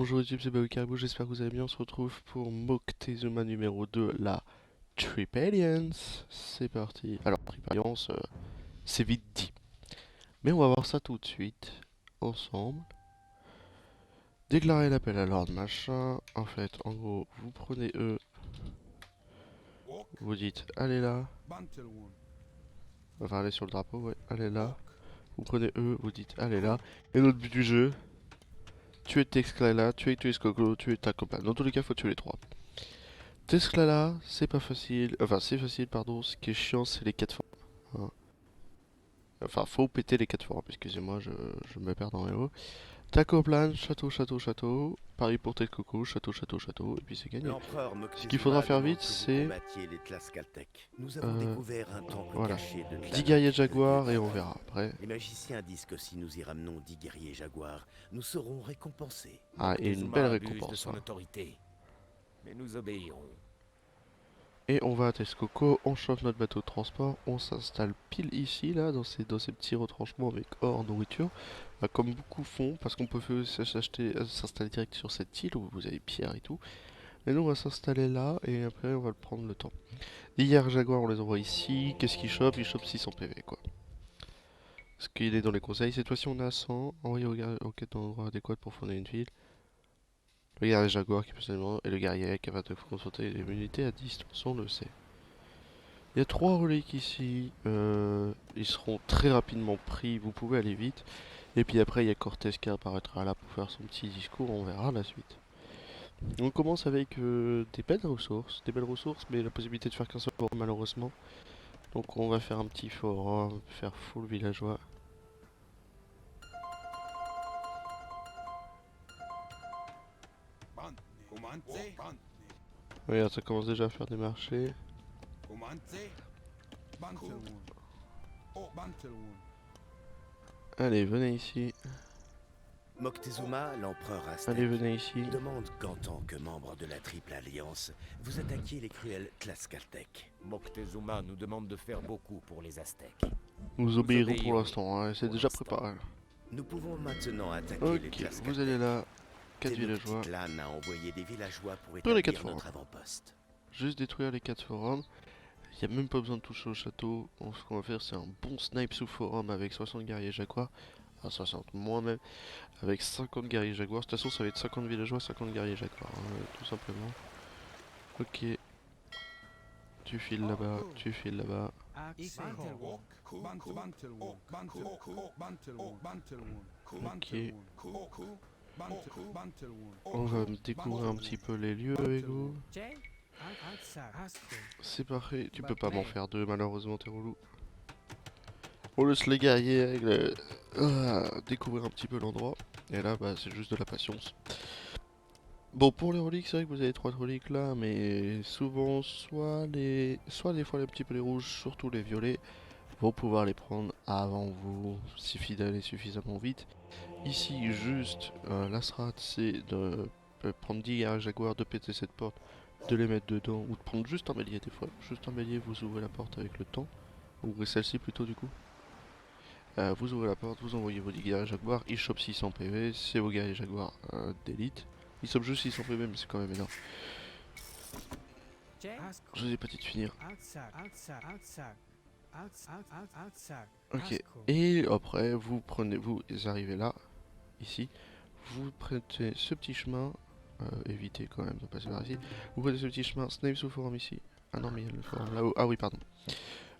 Bonjour YouTube, c'est Baoui Caribou, j'espère que vous allez bien. On se retrouve pour Moctezuma numéro 2, la Trip Aliens. C'est parti. Alors, Trip Aliens, c'est vite dit. Mais on va voir ça tout de suite, ensemble. Déclarer l'appel à l'ordre, machin. En fait, en gros, vous prenez E, vous dites allez là. Enfin, allez sur le drapeau, ouais, allez là. Vous prenez E, vous dites allez là. Et notre but du jeu, tuer Texclala, tuer Tuescoco, tuer ta copain. Dans tous les cas, faut tuer les trois. Tesla c'est pas facile. Enfin, c'est facile, pardon. Ce qui est chiant, c'est les 4 formes. Hein. Enfin, faut péter les 4 formes. Excusez-moi, je me perds dans les mots. Taco plan, château, château, château. Paris pour tête coco, château, château, château. Et puis c'est gagné. L'empereur Ce qu'il faudra Moctezuma faire demande vite, que vous c'est. combattiez les Tlaxcaltèques. Nous avons découvert un temple Voilà. caché de 10 Tlaloc, guerriers le dieu jaguars et des on vents. verra après. Les magiciens disent que si nous y ramenons 10 guerriers jaguars, nous serons récompensés. Ah, et une belle Moctezuma abuse de récompense. son Hein. autorité. Mais nous obéirons. Et on va à Texcoco, on chauffe notre bateau de transport, on s'installe pile ici, là, dans ces petits retranchements avec or, nourriture. Bah, comme beaucoup font, parce qu'on peut s'installer direct sur cette île où vous avez pierre et tout. Et nous on va s'installer là et après on va le prendre le temps. Hier Jaguar on les envoie ici, qu'est-ce qu'il chope? Il chope 600 PV quoi. Parce qu'il est dans les conseils, cette fois-ci on est à 100, envoyer au quête d'endroit adéquat pour fonder une ville. Le guerrier Jaguar qui personnellement et le guerrier qui va te confronter les unités à distance, on le sait. Il y a 3 reliques ici, ils seront très rapidement pris, vous pouvez aller vite. Et puis après il y a Cortés qui apparaîtra là pour faire son petit discours, on verra la suite. On commence avec des belles ressources, mais la possibilité de faire qu'un seul forum malheureusement. Donc on va faire un petit forum, faire full villageois. Regarde, ça commence déjà à faire des marchés. Allez, venez ici. Moctezuma, l'empereur aztèque, Allez, venez ici. demande qu'en tant que membre de la Triple Alliance, vous attaquiez les cruels Tlaxcaltèques. Moctezuma nous demande de faire beaucoup pour les Aztèques. Nous obéirons pour obéirons l'instant, hein, c'est pour déjà l'instant. préparé. Nous pouvons maintenant attaquer les Ok, Tlaxcaltèques. vous allez là. 4 villageois. Tenochtitlan a envoyé des villageois pour Pour les 4 établir forums. notre avant-poste. Juste détruire les 4 forums. Il n'y a même pas besoin de toucher au château. Donc, ce qu'on va faire, c'est un bon snipe sous forum avec 60 guerriers jaguars. Enfin, 60 moins même. Avec 50 guerriers jaguars. De toute façon, ça va être 50 villageois, 50 guerriers jaguars. Hein, tout simplement. Ok. Tu files là-bas, tu files là-bas. Ok. On va découvrir un petit peu les lieux avec vous. C'est parfait. Tu peux pas m'en faire deux, malheureusement, t'es relou. On laisse les guerriers découvrir un petit peu l'endroit. Et là, bah, c'est juste de la patience. Bon, pour les reliques, c'est vrai que vous avez 3 reliques là, mais souvent, soit les fois un petit peu les rouges, surtout les violets, vont pouvoir les prendre avant vous. Il suffit d'aller suffisamment vite. Ici, juste, la strat, c'est de prendre 10 guerriers jaguars, de péter cette porte, de les mettre dedans, ou de prendre juste un bélier des fois. Juste un bélier, vous ouvrez la porte avec le temps. Ouvrez celle-ci plutôt du coup. Vous ouvrez la porte, vous envoyez vos 10 guerriers jaguars, ils chopent 600 PV, c'est vos guerriers jaguars d'élite. Ils chopent juste 600 PV, mais c'est quand même énorme. Je vous ai pas dit de finir. Ok, et après vous arrivez là, ici, vous prenez ce petit chemin, évitez quand même de passer par ici, vous prenez ce petit chemin, snipe sous forum ici, ah non mais il y a le forum là-haut, ah oui pardon.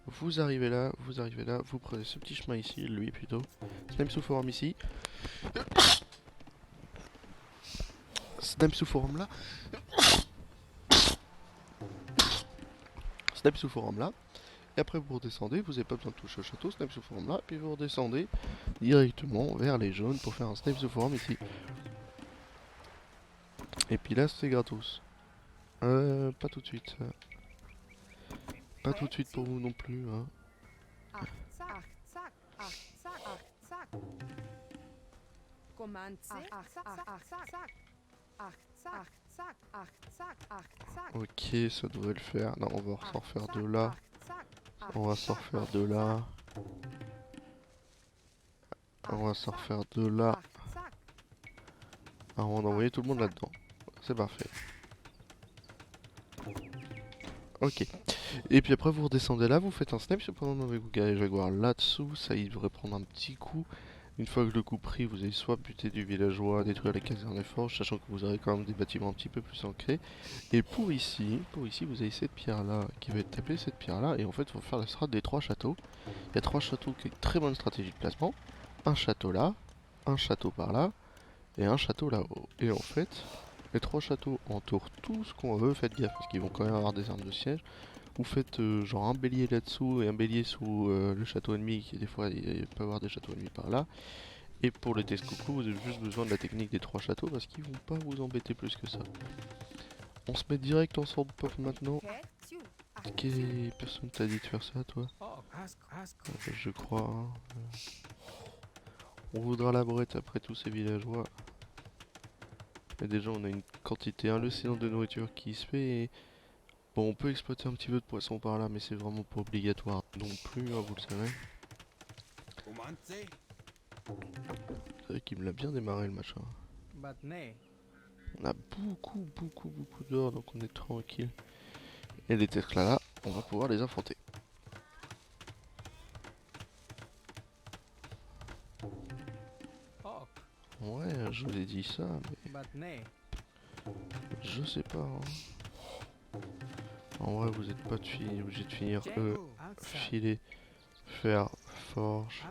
Vous arrivez là, vous prenez ce petit chemin ici, lui plutôt, snipe sous forum ici, snipe sous forum là, snipe sous forum là, et après vous redescendez, vous n'avez pas besoin de toucher au château, snipe sous forum là, puis vous redescendez directement vers les jaunes pour faire un snipe sous forum ici. Et puis là c'est gratos. Pas tout de suite. Pas tout de suite pour vous non plus. Hein. Ok, ça devrait le faire. Non, on va s'en refaire de là. On va s'en refaire de là. On va s'en refaire de là. avant d'envoyer tout le monde là-dedans. C'est parfait. Ok. Et puis après vous redescendez là, vous faites un snap cependant avec vos guerriers jaguars là-dessous, ça il devrait prendre un petit coup. Une fois que le coup pris, vous allez soit buter du villageois, détruire les casernes et forges, sachant que vous aurez quand même des bâtiments un petit peu plus ancrés. Et pour ici, vous avez cette pierre là qui va être tapée, cette pierre là, et en fait il faut faire la strat des 3 châteaux. Il y a 3 châteaux qui ont une très bonne stratégie de placement. Un château là, un château par là, et un château là-haut. Et en fait, les 3 châteaux entourent tout ce qu'on veut, faites gaffe parce qu'ils vont quand même avoir des armes de siège. Vous faites genre un bélier là-dessous et un bélier sous le château ennemi, qui des fois il peut y avoir des châteaux ennemis par là. Et pour le Texcoco, vous avez juste besoin de la technique des 3 châteaux parce qu'ils vont pas vous embêter plus que ça. On se met direct en sword pop maintenant. Ok, personne t'a dit de faire ça toi? Je crois. Hein. On voudra la brette après tous ces villageois. Mais déjà on a une quantité hallucinante de nourriture qui se fait et... Bon, on peut exploiter un petit peu de poisson par là, mais c'est vraiment pas obligatoire non plus, hein, vous le savez. C'est vrai qu'il me l'a bien démarré le machin. On a beaucoup d'or, donc on est tranquille. Et les Tesla là, on va pouvoir les affronter. Ouais, je vous ai dit ça, mais... Je sais pas, hein. En vrai, vous êtes pas obligé de finir filer, faire, forge,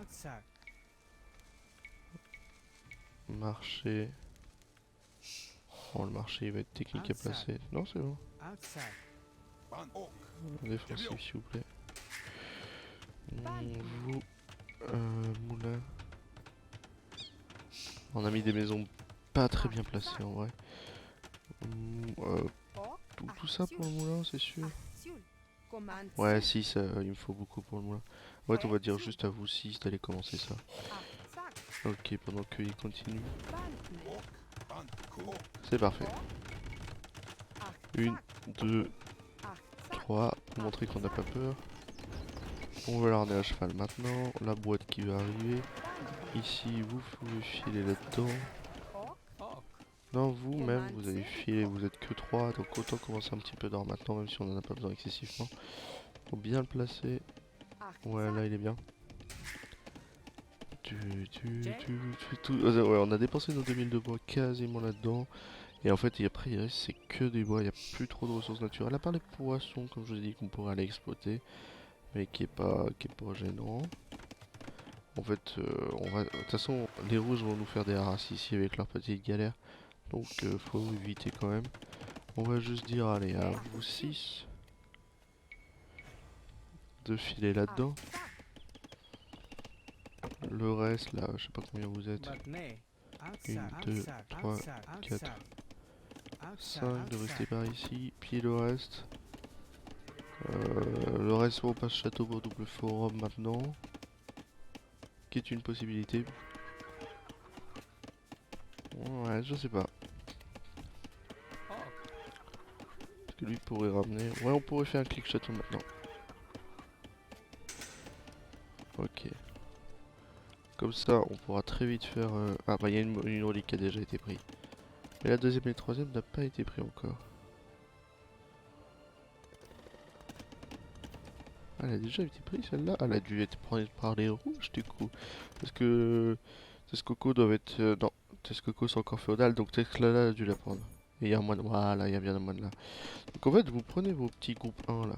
marché. Bon, le marché il va être technique à placer. Non, c'est bon. Défensif, s'il vous plaît. Vous, moulin. On a mis des maisons pas très bien placées en vrai. Tout ça pour le moulin, c'est sûr. Ouais, 6, il me faut beaucoup pour le moulin. Ouais, on va dire juste à vous 6 d'aller commencer ça. Ok, pendant qu'il continue. C'est parfait. 1, 2, 3, pour montrer qu'on n'a pas peur. On va l'arner à cheval maintenant. La boîte qui va arriver. Ici, vous pouvez filer là-dedans. Non, vous-même, vous allez filer, vous êtes que 3, donc autant commencer un petit peu d'or maintenant, même si on en a pas besoin excessivement. Faut bien le placer. Ouais, là il est bien. Ouais, on a dépensé nos 2000 de bois quasiment là-dedans. Et en fait, après, il reste c'est que des bois, il n'y a plus trop de ressources naturelles. À part les poissons, comme je vous ai dit, qu'on pourrait aller exploiter. Mais qui est pas gênant. En fait, on va. De toute façon, les rouges vont nous faire des harasses ici avec leur petite galère. Donc, faut éviter quand même. On va juste dire, allez, à vous 6 de filer là-dedans. Le reste, là, je sais pas combien vous êtes. 1, 2, 3, 4, 5 de rester par ici. Puis le reste. Le reste, on passe château pour double forum maintenant. Qui est une possibilité. Ouais, je sais pas. Parce que lui pourrait ramener. Ouais, on pourrait faire un clic château maintenant. Ok. Comme ça, on pourra très vite faire... Ah bah il y a une relique qui a déjà été prise. Mais la deuxième et la troisième n'a pas été pris encore. Elle a déjà été prise celle-là. Elle a dû être prise par les rouges du coup. Parce que... Texcoco doivent être... non, Texcoco c'est encore féodal, donc Texlala a dû la prendre. Et il y a un moine... Voilà, il y a bien un moine là. Donc en fait, vous prenez vos petits groupes 1 là.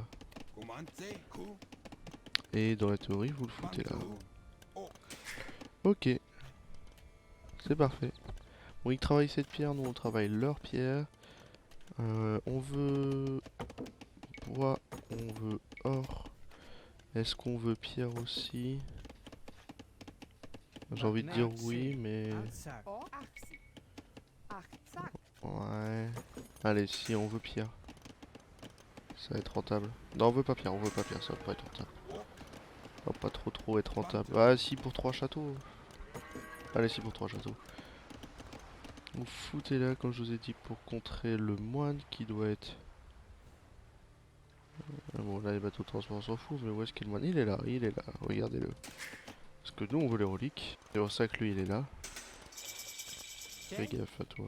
Et dans la théorie, vous le foutez là. Ok. C'est parfait. Bon, ils travaillent cette pierre, nous on travaille leur pierre. On veut bois, on veut or. Est-ce qu'on veut pierre aussi? J'ai envie de dire oui, mais... Ouais... Allez, si on veut pierre. Ça va être rentable. Non, on veut pas pierre, ça va pas être rentable. Ça va pas trop être rentable. Ah si, pour 3 châteaux. Allez, si, pour 3 châteaux. Vous foutez là, comme je vous ai dit, pour contrer le moine qui doit être... Bon, là, les bateaux de transport, on s'en fout, mais où est-ce qu'il est le moine? Il est là, regardez-le. Parce que nous, on veut les reliques. C'est pour ça que lui, il est là. Fais gaffe à toi.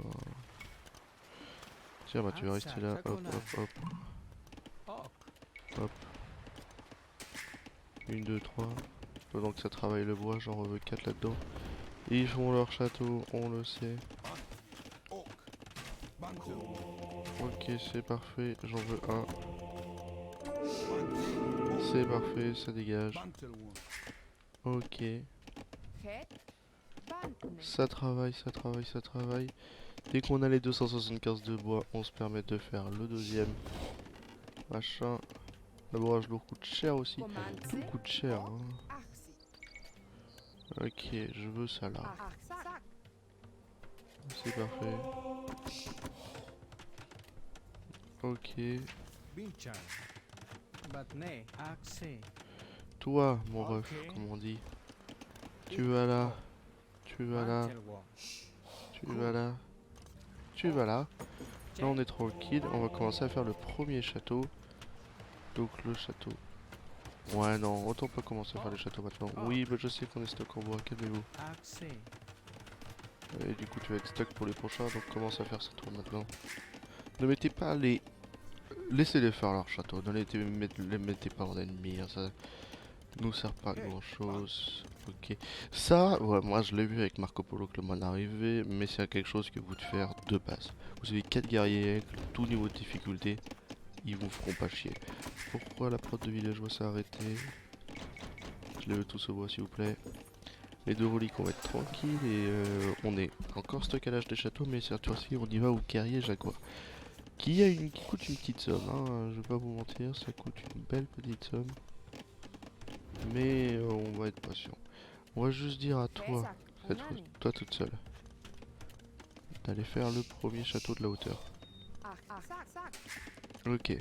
Tiens, bah tu vas rester là. Hop, hop, hop, hop. 1, 2, 3. Donc ça travaille le bois, j'en veux 4 là-dedans. Ils font leur château, on le sait. Ok, c'est parfait, j'en veux un. C'est parfait, ça dégage. Ok. Ça travaille, ça travaille, ça travaille. Dès qu'on a les 275 de bois, on se permet de faire le deuxième. Machin. Le bourrage lourd coûte cher aussi. Tout coûte cher. Hein. Ok, je veux ça là. C'est parfait. Ok. Toi, mon ref, comme on dit. Tu vas là. Tu vas là. Tu vas là. Tu vas là. Là on est tranquille. On va commencer à faire le premier château. Donc le château. Ouais non, autant pas commencer à faire les châteaux maintenant. Oui, bah je sais qu'on est stock en bois, calmez-vous. Et du coup tu vas être stock pour les prochains, donc commence à faire ça toi maintenant. Ne mettez pas les... Laissez-les faire leur château, ne les mettez pas en ennemi, hein, ça nous sert pas à grand chose. Ok, ça, ouais, moi je l'ai vu avec Marco Polo que le mois d'arrivée, mais c'est quelque chose que vous devez faire de base. Vous avez 4 guerriers avec tout niveau de difficulté, ils vous feront pas chier. Pourquoi la prod de villageois s'est arrêtée? Je les veux tous au bois s'il vous plaît. Les deux reliques on va être tranquille et on est encore stock à l'âge des châteaux, mais cette fois-ci on y va au guerrier jaguar. Qui coûte une petite somme, hein, je vais pas vous mentir, ça coûte une belle petite somme. Mais on va être patient. On va juste dire à toi, toi toute seule, d'aller faire le premier château de la hauteur. Ok.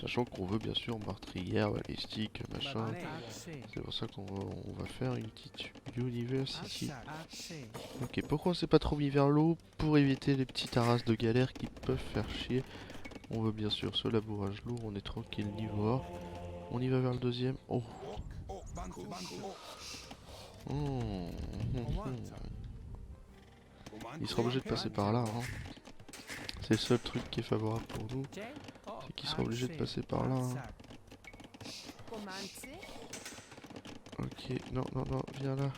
Sachant qu'on veut bien sûr meurtrière, balistique, machin. C'est pour ça qu'on va faire une petite university. Ok, pourquoi on s'est pas trop mis vers l'eau? Pour éviter les petites arrases de galère qui peuvent faire chier. On veut bien sûr ce labourage lourd, on est tranquille niveau or. On y va vers le deuxième. Oh. Il sera obligé de passer par là. Hein. C'est le seul truc qui est favorable pour nous. C'est qu'il sera obligé de passer par là. Hein. Ok, non, non, non, viens là.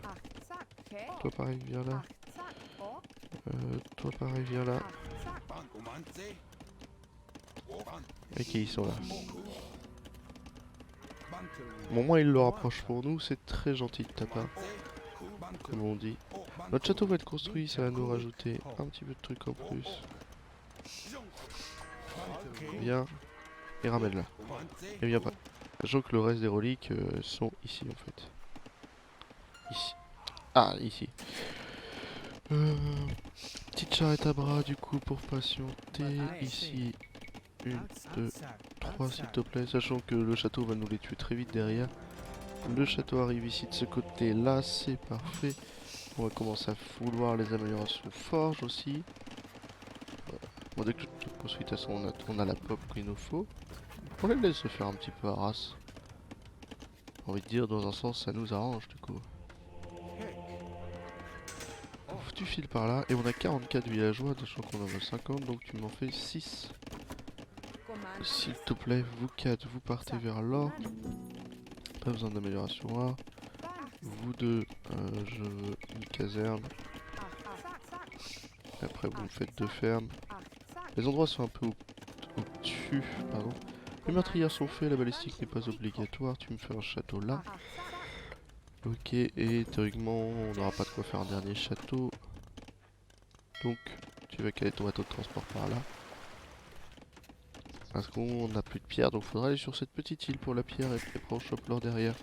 Toi pareil, viens là. Toi pareil, viens là. Ok, ils sont là. Bon, moi, il le rapproche pour nous, c'est très gentil de ta part. Comme on dit. Notre château va être construit, ça va nous rajouter un petit peu de trucs en plus. Viens. Et ramène là. Et viens pas. Sachant que le reste des reliques sont ici en fait. Ici. Ah, ici. Petite charrette à bras du coup pour patienter. Ici. 1, 2, 3 s'il te plaît. Sachant que le château va nous les tuer très vite derrière. Le château arrive ici de ce côté là, c'est parfait. On va commencer à vouloir les améliorations forge aussi. Bon, dès que tout est construit, de toute façon on a la pop qu'il nous faut. On les laisse se faire un petit peu à race. J'ai envie de dire, dans un sens, ça nous arrange du coup. Ouf, tu files par là, et on a 44 villageois, sachant qu'on en veut 50, donc tu m'en fais 6. S'il te plaît, vous 4, vous partez vers l'or. Pas besoin d'amélioration là. Vous deux, je veux une caserne. Et après, vous me faites 2 fermes. Les endroits sont un peu au-dessus, pardon. Les meurtrières sont faits, la balistique n'est pas obligatoire, tu me fais un château là. Ok, et théoriquement on n'aura pas de quoi faire un dernier château. Donc tu vas caler ton bateau de transport par là. Parce qu'on n'a plus de pierre, donc il faudra aller sur cette petite île pour la pierre et puis après on chope l'or derrière.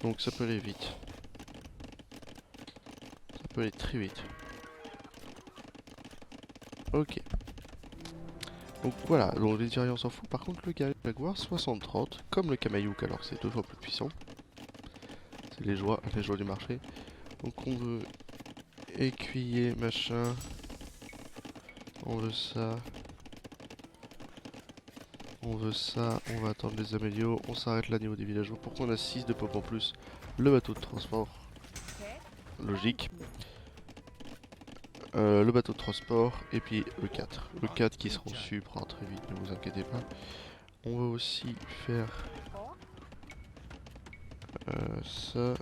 Donc ça peut aller vite. Ça peut aller très vite. Ok. Donc voilà, donc les Tyriens on s'en fout. Par contre le Jaguar 60-30, comme le Kamayouk alors que c'est 2 fois plus puissant. C'est les joies du marché. Donc on veut écuyer, machin. On veut ça. On veut ça. On va attendre les amélios. On s'arrête là au niveau des villageois. Pourquoi on a 6 de pop en plus? Le bateau de transport. Logique. le bateau de transport et puis le 4. Le 4 qui sera au-dessus prendra très vite, ne vous inquiétez pas. On va aussi faire ça.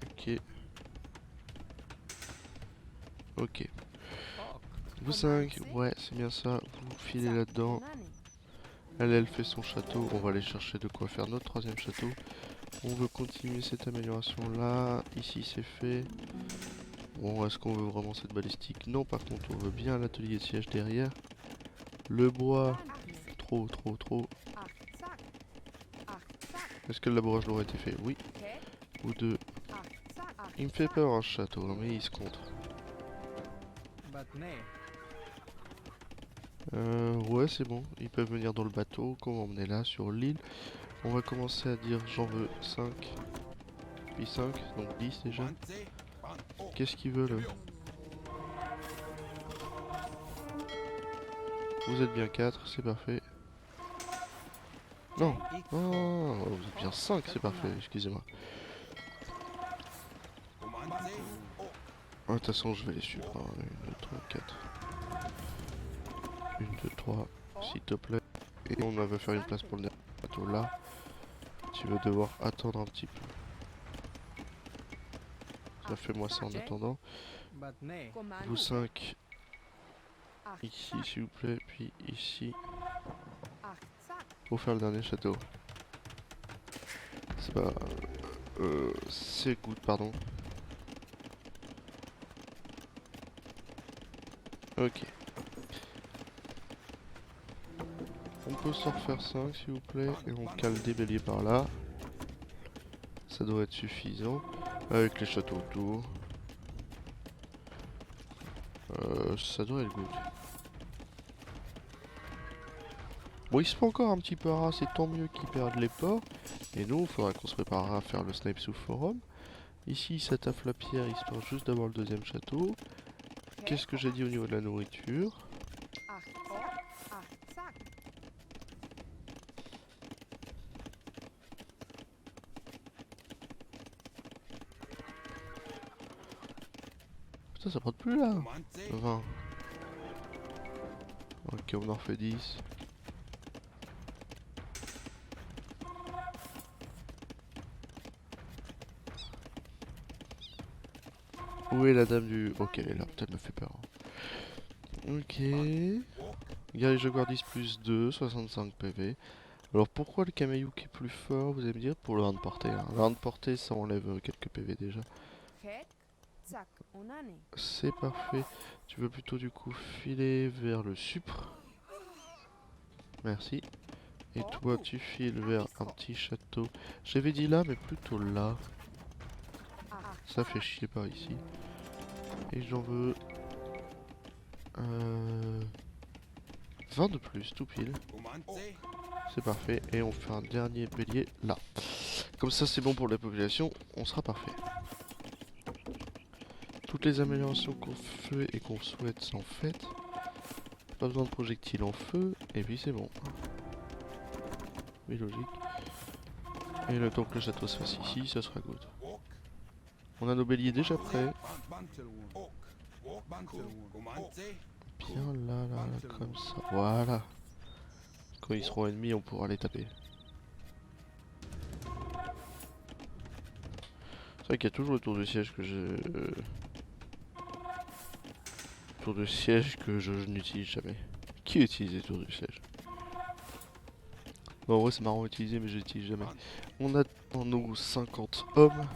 Ok. Ok. Vous 5, ouais, c'est bien ça. Vous filez là-dedans. Elle fait son château. On va aller chercher de quoi faire notre troisième château. On veut continuer cette amélioration là. Ici, c'est fait. Bon, est-ce qu'on veut vraiment cette balistique? Non, par contre, on veut bien l'atelier de siège derrière. Le bois, trop. Est-ce que le labourage l'aurait été fait? Oui. Ou deux. Il me fait peur un château, mais il se contre. Ouais, c'est bon. Ils peuvent venir dans le bateau, comme on est là, sur l'île. On va commencer à dire j'en veux 5. Puis 5, donc 10 déjà. Qu'est-ce qu'ils veulent? Vous êtes bien 4, c'est parfait. Non. Oh, vous êtes bien 5, c'est parfait, excusez-moi. De toute façon, je vais les suivre. 1, 2, 3, 4. 1, 2, 3, s'il te plaît. Et on va faire une place pour le dernier bateau là. Tu vas devoir attendre un petit peu. Ça fait moi ça en attendant. Vous 5. Ici, s'il vous plaît. Puis ici. Pour faire le dernier château. C'est pas... c'est good, pardon. Ok. On peut s'en refaire 5 s'il vous plaît. Et on cale des béliers par là. Ça doit être suffisant. Avec les châteaux autour. Ça doit être good. Bon, il se fait encore un petit peu rare, c'est tant mieux qu'ils perdent les ports. Et nous, il faudra qu'on se prépare à faire le snipe sous forum. Ici, ça taffe la pierre, histoire juste d'avoir le deuxième château. Qu'est-ce que j'ai dit au niveau de la nourriture? Putain, ça prend plus là. 20. Ok, on en refait 10. Où est la dame du... Ok, elle est là, peut-être me fait peur. Ok. Guerrier Jaguardis plus 2, 65 PV. Alors pourquoi le Kameyuk est plus fort, vous allez me dire? Pour le 1 de portée. Hein. Le 1 de portée, ça enlève quelques PV déjà. C'est parfait. Tu veux plutôt du coup filer vers le supre. Merci. Et toi tu files vers un petit château. J'avais dit là mais plutôt là. Ça fait chier par ici. Et j'en veux 20 de plus, tout pile. C'est parfait. Et on fait un dernier bélier là. Comme ça c'est bon pour la population, on sera parfait. Toutes les améliorations qu'on fait et qu'on souhaite sont faites. Pas besoin de projectiles en feu, et puis c'est bon. Oui, logique. Et le temps que le château se fasse ici, ça sera good. On a nos béliers déjà prêts. Bien là, comme ça. Voilà. Quand ils seront ennemis, on pourra les taper. C'est vrai qu'il y a toujours le tour de siège que je... tour de siège que je n'utilise jamais. Qui utilise les tours de siège? Bon, en vrai c'est marrant à utiliser mais je l'utilise jamais. On a dans nos 50 hommes.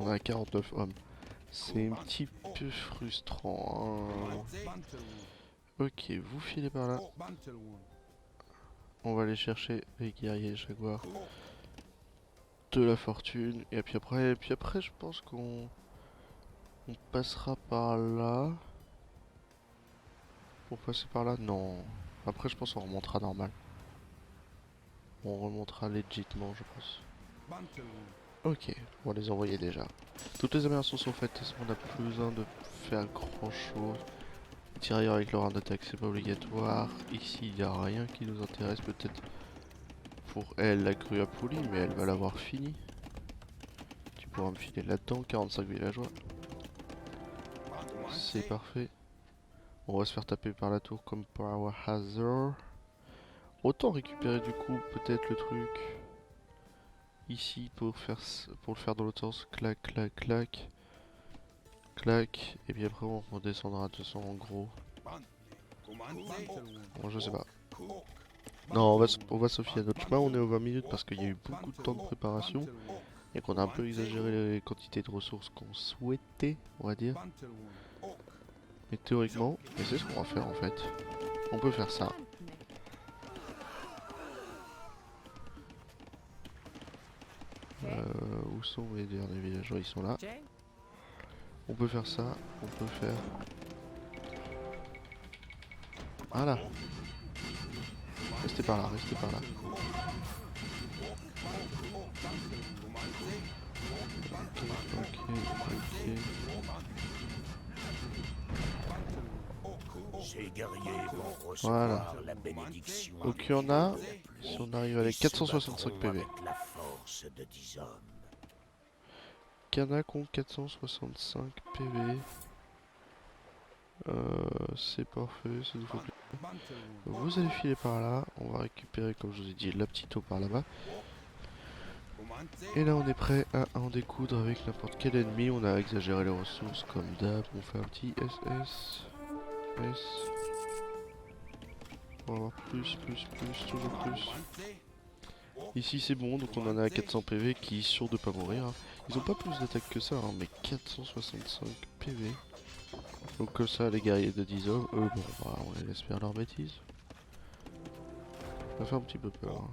On a 49 hommes. C'est un petit peu frustrant. Hein. Ok, vous filez par là. On va aller chercher les guerriers jaguars de la fortune. Et puis après je pense qu'on passera par là. Pour passer par là, non. Après je pense qu'on remontera normal. On remontera légitimement je pense. Ok, on va les envoyer déjà. Toutes les améliorations sont faites, on n'a plus besoin de faire grand chose. Tirailleurs avec leur arme d'attaque, c'est pas obligatoire. Ici, il n'y a rien qui nous intéresse, peut-être pour elle, la grue à poulie, mais elle va l'avoir fini. Tu pouvoir me filer là-dedans. 45 villageois. C'est parfait. On va se faire taper par la tour comme Power Hazard. Autant récupérer du coup peut-être le truc ici pour le faire dans l'autre sens. Clac, clac, clac. Clac. Et puis après on redescendra de toute façon en gros. Bon, je sais pas. Non, on va se fier à notre chemin. On est aux 20 minutes parce qu'il y a eu beaucoup de temps de préparation. Et qu'on a un peu exagéré les quantités de ressources qu'on souhaitait, on va dire. Mais théoriquement, et c'est ce qu'on va faire en fait. On peut faire ça. Où sont les derniers villageois? Ils sont là. On peut faire ça. On peut faire... Voilà. Restez par là, restez par là. Ok. Ces guerriers vont Voilà. recevoir la bénédiction. Donc il y en a, si on arrive à les 465 PV. Avec la force de 10 hommes. Kanak ont 465 PV. C'est parfait, ça nous fait plaisir. Vous allez filer par là, on va récupérer, comme je vous ai dit, la petite eau par là-bas. Et là on est prêt à en découdre avec n'importe quel ennemi. On a exagéré les ressources comme d'hab. On fait un petit SS. S. On va avoir plus, toujours plus. Ici c'est bon, donc on en a 400 PV qui sont sûrs de pas mourir. Hein. Ils ont pas plus d'attaque que ça, hein, mais 465 PV. Donc comme ça les guerriers de 10 hommes, eux bon bah on les laisse faire leurs bêtises. Ça fait un petit peu peur. Hein.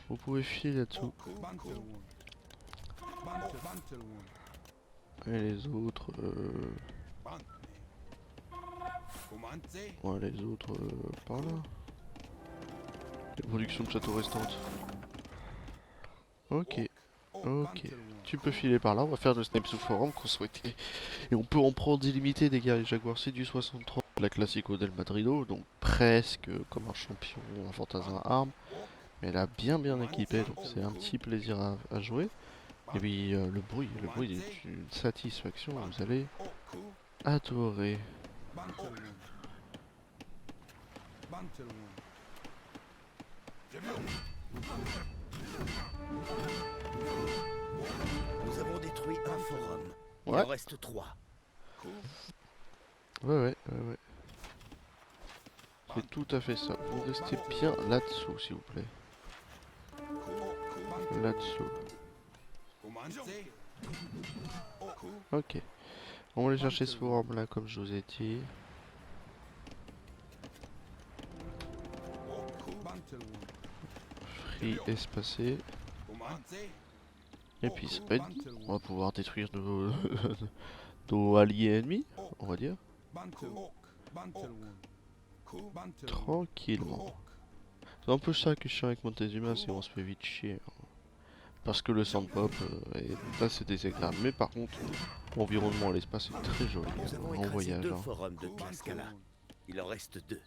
Vous pouvez filer là-dessous. Et les autres... Ouais, les autres par là. Les productions de châteaux restantes. Ok. Ok. Tu peux filer par là, on va faire le Snipes sous forum qu'on souhaitait. Et on peut en prendre illimité des guerriers jaguars. C'est du 63. La Classico del Madrido, donc presque comme un champion en fantassin arme. Mais elle a bien équipé, donc c'est un petit plaisir à jouer. Et puis le bruit est une satisfaction, vous allez adorer. Nous avons détruit un forum. Il Ouais. en reste 3. Ouais. C'est tout à fait ça. Vous restez bien là-dessous, s'il vous plaît. Là-dessous. Ok. On va aller chercher ce forum là, comme je vous ai dit. Free espacé. Et puis ça va être... On va pouvoir détruire nos alliés ennemis, on va dire. Tranquillement. C'est un peu ça que je suis avec Montezuma, c'est on se fait vite chier. Hein. Parce que le sandpop est assez désagréable. Mais par contre, l'environnement à l'espace est très joli. Nous avons En écrasé voyage. 2 Hein. forums de Tlaxcala. Il en reste 2.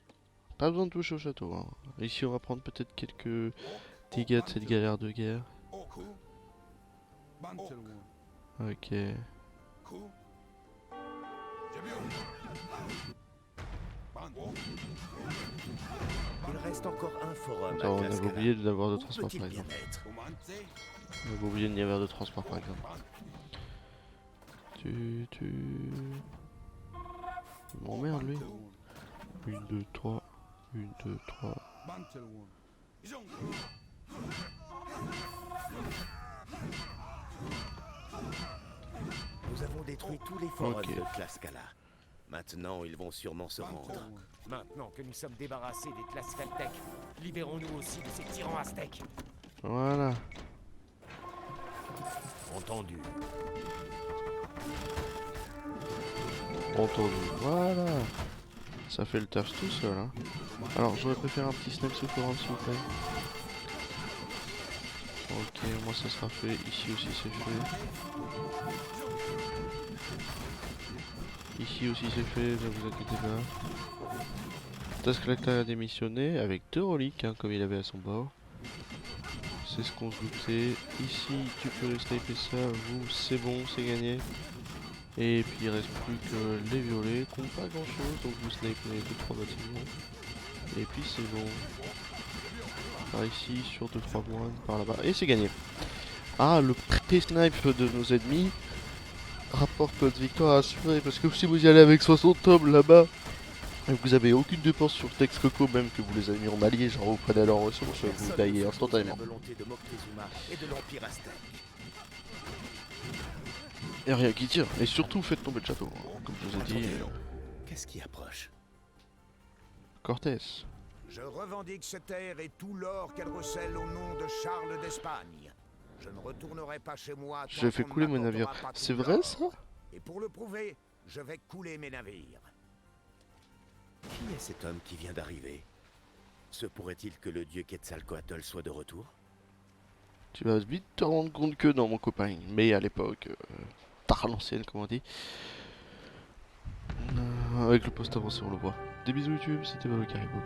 Pas besoin de toucher au château. Hein. Ici on va prendre peut-être quelques dégâts de cette galère de guerre. Ok. Il reste encore un forum Attends, à on avait Tlaxcala. oublié d'avoir de Où transport peut-il par bien exemple. être? On avait oublié de n'y avoir de transport par exemple. Tu... Il m'emmerde lui. 1, 2, 3. 1, 2, 3. Nous avons détruit tous les forums Ok. de Tlaxcala. Maintenant, ils vont sûrement se rendre. Maintenant que nous sommes débarrassés des Tlaxcaltèques, libérons-nous aussi de ces tyrans aztèques. Voilà. Entendu. Entendu. Voilà. Ça fait le taf tout seul. Hein. Alors j'aurais préféré un petit snap sous forum s'il vous plaît. Ok, moi ça sera fait. Ici aussi c'est fait. Ici aussi c'est fait, ne vous inquiétez pas. Tasklakta a démissionné avec 2 reliques hein, comme il avait à son bord. C'est ce qu'on se doutait. Ici, tu peux les sniper ça. Vous, c'est bon, c'est gagné. Et puis il reste plus que les violets qui n'ont pas grand chose. Donc vous snipez les 2-3 bâtiments. Et puis c'est bon. Par ici, sur 2-3 moines, par là-bas. Et c'est gagné. Ah, le pré-snipe de nos ennemis rapporte notre victoire assurée. Parce que si vous y allez avec 60 hommes là-bas, et que vous avez aucune dépense sur Texcoco, même que vous les avez mis en allié, genre vous prenez leurs ressources, vous Personne taillez ne s'oppose à instantanément. la volonté de Moctezuma et de l'Empire aztèque. Et rien qui tire. Et surtout faites tomber le château, hein. Comme je vous ai dit. Attendez, qu'est-ce qui approche? Cortés. Je revendique cette terre et tout l'or qu'elle recèle au nom de Charles d'Espagne. Je ne retournerai pas chez moi. J'ai fait couler mes navires. C'est vrai ça? Et pour le prouver, je vais couler mes navires. Qui est cet homme qui vient d'arriver? Se pourrait-il que le dieu Quetzalcoatl soit de retour? Tu vas vite te rendre compte que non, mon copain. Mais à l'époque, tard à l'ancienne, comme on dit. Avec le poste avancé, on le voit. Des bisous YouTube, c'était Valo Caribou.